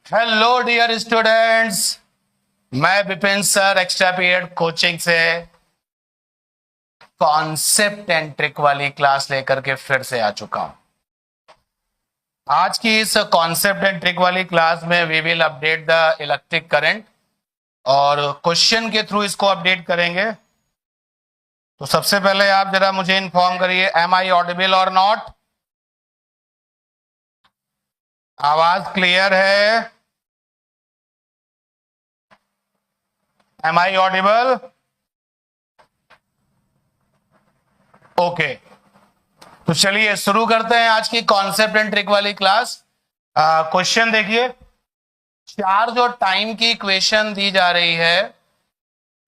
Hello dear students, मैं Vipin sir extra period coaching से concept and trick वाली class लेकर के फिर से आ चुका हूं। आज की इस कॉन्सेप्ट एंड ट्रिक वाली क्लास में we will update the electric current और क्वेश्चन के थ्रू इसको अपडेट करेंगे। तो सबसे पहले आप जरा मुझे इन्फॉर्म करिए, एम आई ऑडिबल और नॉट? आवाज क्लियर है? Am I audible? ओके, तो चलिए शुरू करते हैं आज की कॉन्सेप्ट एंड ट्रिक वाली क्लास। क्वेश्चन देखिए, चार्ज और टाइम की इक्वेशन दी जा रही है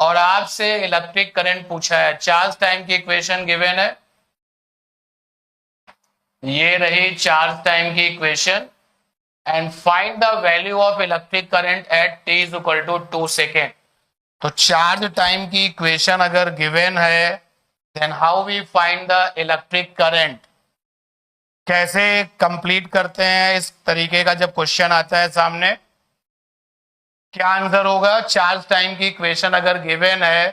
और आपसे इलेक्ट्रिक करंट पूछा है। चार्ज टाइम की इक्वेशन गिवन है, ये रही चार्ज टाइम की equation and find the value of electric current at t is equal to 2 second. तो चार्ज टाइम की इक्वेशन अगर गिवन है, then how we find the electric current. कैसे कंप्लीट करते हैं इस तरीके का जब क्वेश्चन आता है सामने? क्या आंसर होगा? चार्ज टाइम की इक्वेशन अगर गिवन है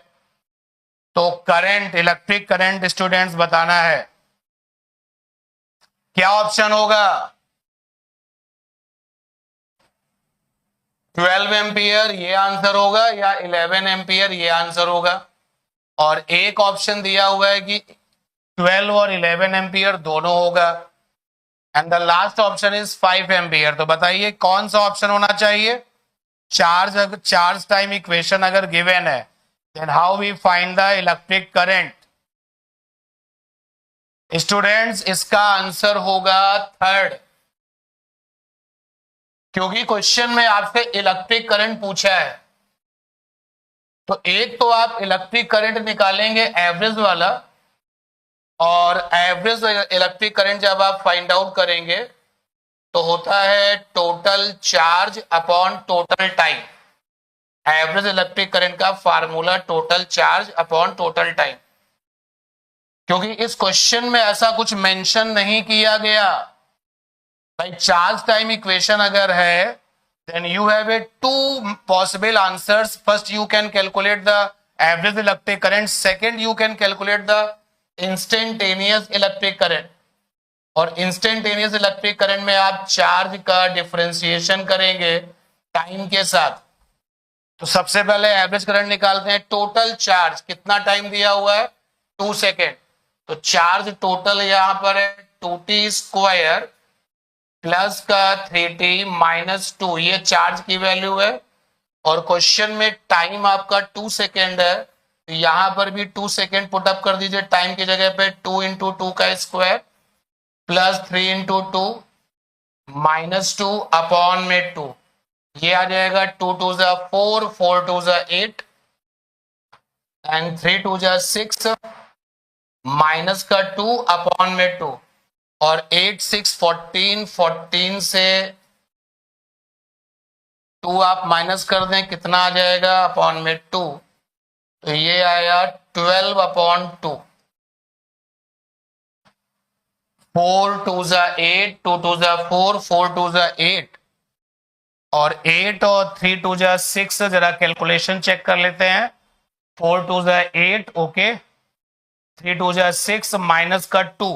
तो करंट, इलेक्ट्रिक करंट स्टूडेंट्स बताना है। क्या ऑप्शन होगा? 12 एम्पियर ये आंसर होगा या 11 एम्पियर ये आंसर होगा? और एक ऑप्शन दिया हुआ है कि 12 और 11 एम्पियर दोनों होगा and the last option is 5 ampere. तो बताइए कौन सा ऑप्शन होना चाहिए? चार्ज टाइम इक्वेशन अगर गिवन है, then how we find the electric current. Students, इसका आंसर होगा थर्ड, क्योंकि क्वेश्चन में आपसे इलेक्ट्रिक करंट पूछा है। तो एक तो आप इलेक्ट्रिक करंट निकालेंगे एवरेज वाला, और एवरेज इलेक्ट्रिक करंट जब आप फाइंड आउट करेंगे तो होता है total charge upon total time. Average electric current का formula total charge upon total time. क्योंकि इस क्वेश्चन में ऐसा कुछ मेंशन नहीं किया गया भाई, चार्ज टाइम इक्वेशन अगर है then you have a two possible answers. First you can calculate the average electric current, second you can calculate the instantaneous electric current। और instantaneous electric current में आप चार्ज का डिफरेंशिएशन करेंगे time के साथ। तो सबसे पहले एवरेज करंट निकालते हैं। टोटल चार्ज कितना टाइम दिया हुआ है? 2 सेकेंड। तो चार्ज टोटल यहां पर है 2t स्क्वायर प्लस का 3t माइनस 2, ये चार्ज की वैल्यू है। और क्वेश्चन में टाइम आपका 2 सेकेंड है, तो यहां पर भी 2 सेकेंड पुटअप कर दीजिए टाइम की जगह पे। 2 इंटू 2 का square plus 3 into 2 minus 2 upon में 2, ये आ जाएगा 2 2 जा 4, 4 2 जा 8 एंड 3 2 जा 6 माइनस का 2 अपॉन में 2, और 8 6 14, 14 से 2 आप माइनस कर दें, कितना आ जाएगा? अपॉन में 2, तो ये आया 12 अपॉन 2। 4 2 जा 8, 2 2 जा 4, 4 2 जा 8 और 8 और 3 2 जा 6। जरा कैलकुलेशन चेक कर लेते हैं। 4 2 जा 8, ओके, 3 2 जा 6 माइनस का 2,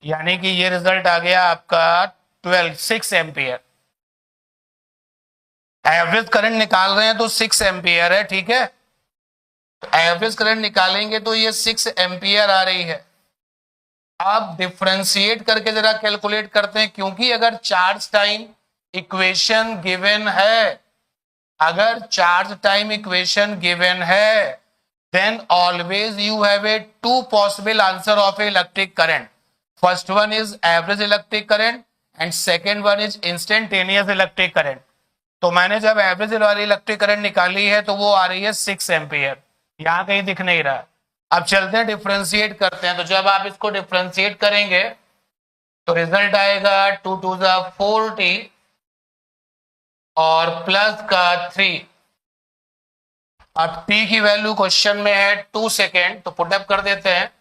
यानी कि ये रिजल्ट आ गया आपका 6 एम्पियर। एवरेज करंट निकाल रहे हैं तो 6 एम्पियर है, ठीक है। तो एवरेज करंट निकालेंगे तो ये 6 एम्पियर आ रही है। अब डिफरेंशिएट करके जरा कैलकुलेट करते हैं, क्योंकि अगर चार्ज टाइम इक्वेशन गिवन है, अगर चार्ज टाइम इक्वेशन गिवन है, then always you have a 2 possible answer of a electric current. First one is average electric current and second one is instantaneous electric current। तो मैंने जब average वाली electric current निकाली है तो वो आ रही है 6 एम्पियर, यहां कहीं दिख नहीं रहा। अब चलते हैं डिफरेंशिएट करते हैं। तो जब आप इसको डिफरेंशिएट करेंगे तो रिजल्ट आएगा 2 2 जा 4t और प्लस का 3। अब t की वैल्यू क्वेश्चन में है 2 सेकेंड, तो पुटअप कर देते हैं।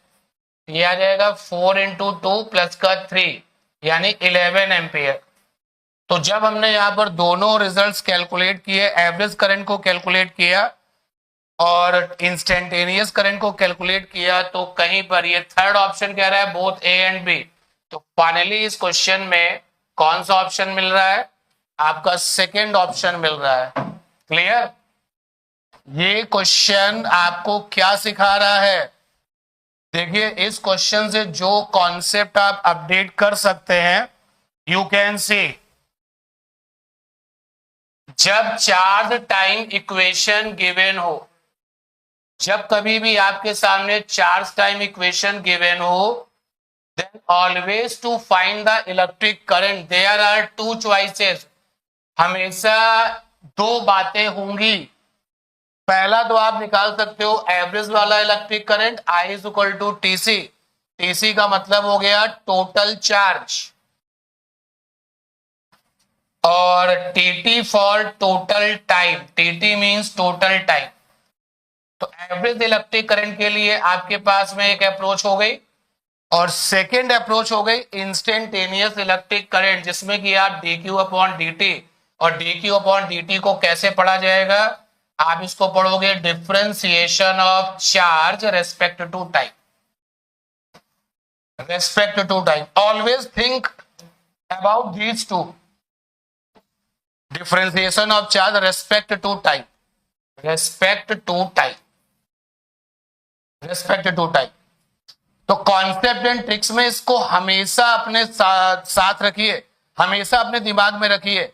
ये आ जाएगा 4 इंटू 2 प्लस का 3, यानी 11 एम्पियर। तो जब हमने यहाँ पर दोनों रिजल्ट्स कैलकुलेट किए, एवरेज करंट को कैलकुलेट किया और इंस्टेंटेनियस करंट को कैलकुलेट किया, तो कहीं पर ये थर्ड ऑप्शन कह रहा है बोथ ए एंड बी। तो फाइनली इस क्वेश्चन में कौन सा ऑप्शन मिल रहा है? आपका सेकेंड ऑप्शन मिल रहा है। क्लियर? ये क्वेश्चन आपको क्या सिखा रहा है? देखिए, इस क्वेश्चन से जो कॉन्सेप्ट आप अपडेट कर सकते हैं, यू कैन सी, जब चार्ज टाइम इक्वेशन गिवन हो, जब कभी भी आपके सामने चार्ज टाइम इक्वेशन गिवन हो, then always to find the electric current there are two choices। हमेशा दो बातें होंगी। पहला तो आप निकाल सकते हो एवरेज वाला electric current, I is equal to TC. TC का मतलब हो गया टोटल चार्ज, और TT for total time, TT means total time. तो एवरेज इलेक्ट्रिक करंट के लिए आपके पास में एक अप्रोच हो गई, और सेकेंड अप्रोच हो गई इंस्टेंटेनियस इलेक्ट्रिक करंट, जिसमें कि आप dq अपॉन dt, और dq अपॉन dt को कैसे पढ़ा जाएगा? आप इसको पढ़ोगे differentiation of charge respect to time, respect to time. Always think about these two, differentiation of charge respect to time, respect to time, respect to time. तो concept and tricks में इसको हमेशा अपने साथ रखिए, हमेशा अपने दिमाग में रखिए।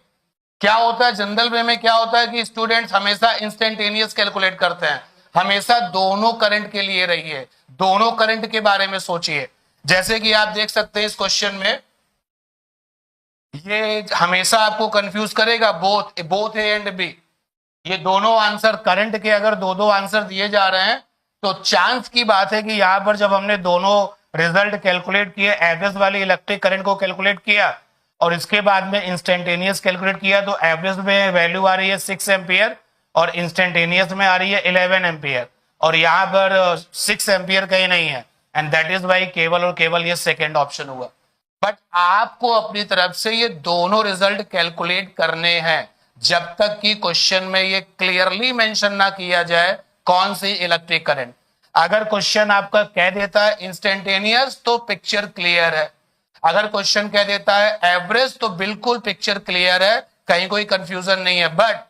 क्या होता है जनरल वे में, क्या होता है कि स्टूडेंट्स हमेशा इंस्टेंटेनियस कैलकुलेट करते हैं। हमेशा दोनों करंट के लिए रहिए, दोनों करंट के बारे में सोचिए। जैसे कि आप देख सकते हैं इस क्वेश्चन में, ये हमेशा आपको कंफ्यूज करेगा, बोथ ए एंड बी। ये दोनों आंसर करंट के अगर दो दो आंसर दिए जा रहे हैं, तो चांस की बात है कि यहां पर जब हमने दोनों रिजल्ट कैलकुलेट किए, एवरेज वाली इलेक्ट्रिक करंट को कैलकुलेट किया और इसके बाद में इंस्टेंटेनियस कैलकुलेट किया, तो एवरेज में वैल्यू आ रही है 6 एम्पियर और इंस्टेंटेनियस में आ रही है 11 एम्पियर, और यहाँ पर 6 एम्पियर कहीं नहीं है, एंड दैट इज वाई केवल और केवल ये सेकेंड ऑप्शन हुआ। बट आपको अपनी तरफ से ये दोनों रिजल्ट कैलकुलेट करने हैं, जब तक कि क्वेश्चन में ये क्लियरली मेंशन ना किया जाए कौन सी इलेक्ट्रिक करंट। अगर क्वेश्चन आपका कह देता है इंस्टेंटेनियस, तो पिक्चर क्लियर है। अगर क्वेश्चन कह देता है एवरेज, तो बिल्कुल पिक्चर क्लियर है, कहीं कोई कंफ्यूजन नहीं है। बट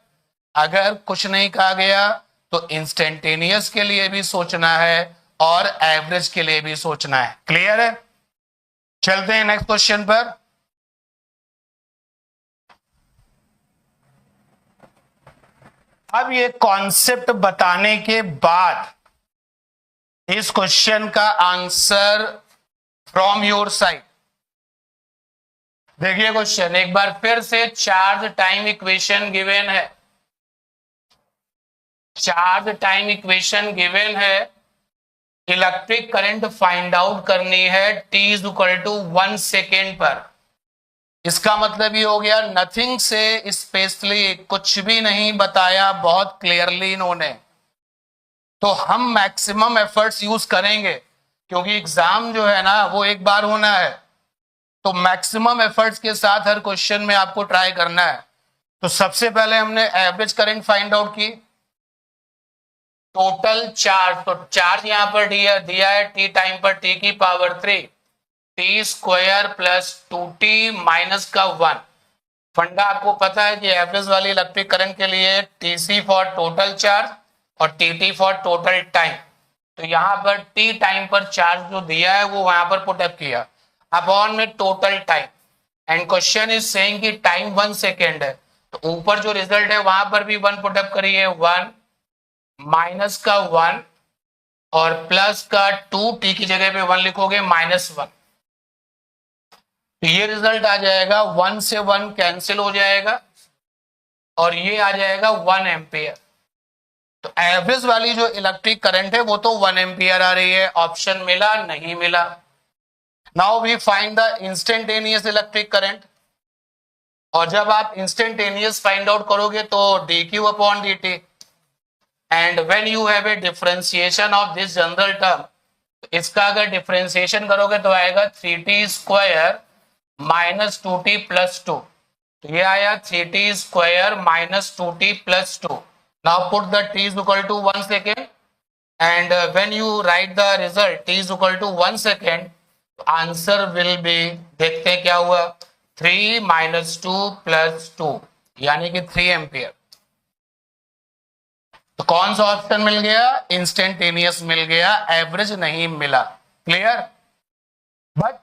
अगर कुछ नहीं कहा गया, तो इंस्टेंटेनियस के लिए भी सोचना है और एवरेज के लिए भी सोचना है। क्लियर है? चलते हैं नेक्स्ट क्वेश्चन पर। अब ये कॉन्सेप्ट बताने के बाद इस क्वेश्चन का आंसर फ्रॉम योर साइड। देखिए क्वेश्चन एक बार फिर से, चार्ज टाइम इक्वेशन गिवन है, चार्ज टाइम इक्वेशन गिवन है, इलेक्ट्रिक करंट फाइंड आउट करनी है t is equal to 1 second पर। इसका मतलब ये हो गया, नथिंग से स्पेशली कुछ भी नहीं बताया, बहुत क्लियरली इन्होंने। तो हम मैक्सिमम एफर्ट्स यूज करेंगे, क्योंकि एग्जाम जो है ना वो एक बार होना है, तो मैक्सिमम एफर्ट्स के साथ हर क्वेश्चन में आपको ट्राई करना है। तो सबसे पहले हमने एवरेज करंट फाइंड आउट की, टोटल चार्ज, तो चार्ज यहां पर दिया है टी टाइम पर, टी की power 3, T square plus 2t minus का 1। फंडा आपको पता है कि एवरेज वाली इलेक्ट्रिक करंट के लिए टीसी फॉर टोटल चार्ज और टीटी फॉर टोटल टाइम। तो यहां पर टी टाइम पर चार्ज जो दिया है वो वहां पर पुटअप किया अपॉन में total time, and question is saying कि टाइम 1 सेकेंड है, तो ऊपर जो रिजल्ट है वहां पर भी 1 पुटअप करिए, 1 माइनस का 1 और प्लस का 2, टी की जगह पे 1 लिखोगे -1, तो ये रिजल्ट आ जाएगा, 1 से 1 कैंसिल हो जाएगा और ये आ जाएगा 1 एम्पियर। तो एवरेज वाली जो इलेक्ट्रिक करंट है वो तो 1 एम्पियर आ रही है। ऑप्शन मिला? नहीं मिला। Now we find the instantaneous electric current, और जब आप इंस्टेंटेनियस फाइंड आउट करोगे तो dq upon dt, and when you have a differentiation of this general term, इसका अगर डिफरेंशिएशन करोगे तो आएगा 3t square minus 2t plus 2, तो ये आया 3t square minus 2t plus 2. Now put the t is equal to 1 second and when you write the result t is equal to 1 second, answer will be, देखते हैं क्या हुआ, 3 minus 2 plus 2 यानी कि 3 ampere. तो कौन सा ऑप्शन मिल गया, इंस्टेंटेनियस मिल गया, एवरेज नहीं मिला. क्लियर. बट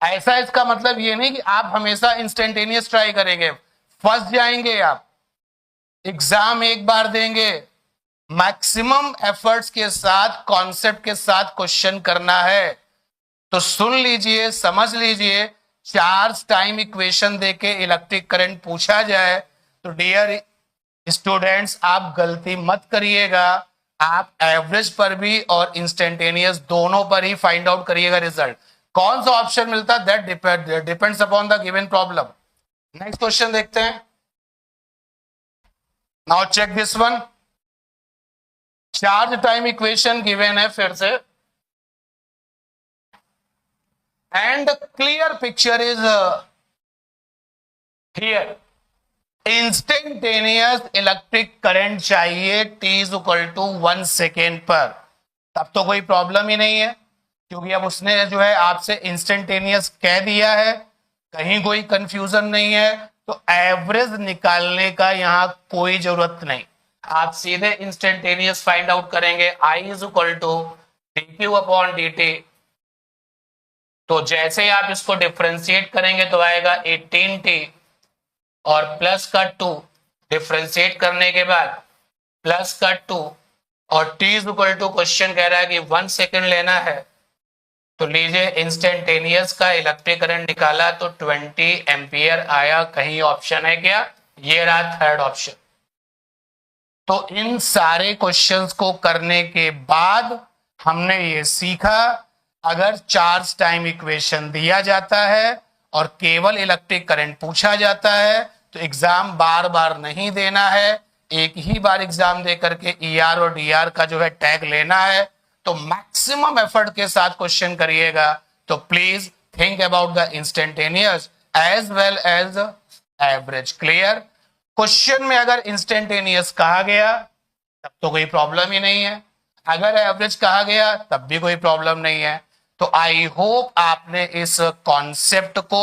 ऐसा इसका मतलब ये नहीं कि आप हमेशा इंस्टेंटेनियस ट्राई करेंगे, फंस जाएंगे आप. एग्जाम एक बार देंगे, मैक्सिमम एफर्ट्स के साथ कॉन्सेप्ट के साथ क्वेश्चन करना है. तो सुन लीजिए, समझ लीजिए, चार्ज टाइम इक्वेशन देके इलेक्ट्रिक करंट पूछा जाए तो डियर स्टूडेंट्स आप गलती मत करिएगा. आप एवरेज पर भी और इंस्टेंटेनियस दोनों पर ही फाइंड आउट करिएगा रिजल्ट. कौन सा ऑप्शन मिलता है that depends upon the given problem. Next question देखते हैं. Now check this one. Charge time equation given है फिर से, and clear picture is here. Instantaneous electric current चाहिए t is equal to 1 second पर. तब तो कोई प्रॉब्लम ही नहीं है, क्योंकि अब उसने जो है आपसे इंस्टेंटेनियस कह दिया है, कहीं कोई कंफ्यूजन नहीं है. तो एवरेज निकालने का यहां कोई जरूरत नहीं, आप सीधे इंस्टेंटेनियस फाइंड आउट करेंगे. I is equal to dq upon dt. तो जैसे ही आप इसको डिफरेंशिएट करेंगे तो आएगा 18t और प्लस का 2, डिफरेंशिएट करने के बाद प्लस का 2 और t is equal to, question कह रहा है कि 1 सेकेंड लेना है. तो लीजिए इंस्टेंटेनियस का इलेक्ट्रिक करंट निकाला तो 20 एम्पियर आया. कहीं ऑप्शन है क्या, ये रहा थर्ड ऑप्शन. तो इन सारे क्वेश्चंस को करने के बाद हमने ये सीखा, अगर चार्ज टाइम इक्वेशन दिया जाता है और केवल इलेक्ट्रिक करंट पूछा जाता है तो एग्जाम बार बार नहीं देना है, एक ही बार एग्जाम दे करके ER और DR का जो है टैग लेना है. तो मैक्सिमम एफर्ट के साथ क्वेश्चन करिएगा. तो please think about the instantaneous as well as average. Clear. Question में अगर इंस्टेंटेनियस कहा गया तब तो कोई प्रॉब्लम ही नहीं है, अगर एवरेज कहा गया तब भी कोई प्रॉब्लम नहीं है. तो आई होप आपने इस कॉन्सेप्ट को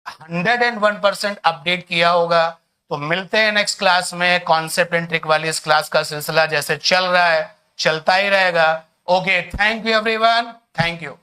101% अपडेट किया होगा. तो मिलते हैं नेक्स्ट क्लास में. कॉन्सेप्ट एंड ट्रिक वाली इस क्लास का सिलसिला जैसे चल रहा है चलता ही रहेगा. Okay, thank you everyone, thank you.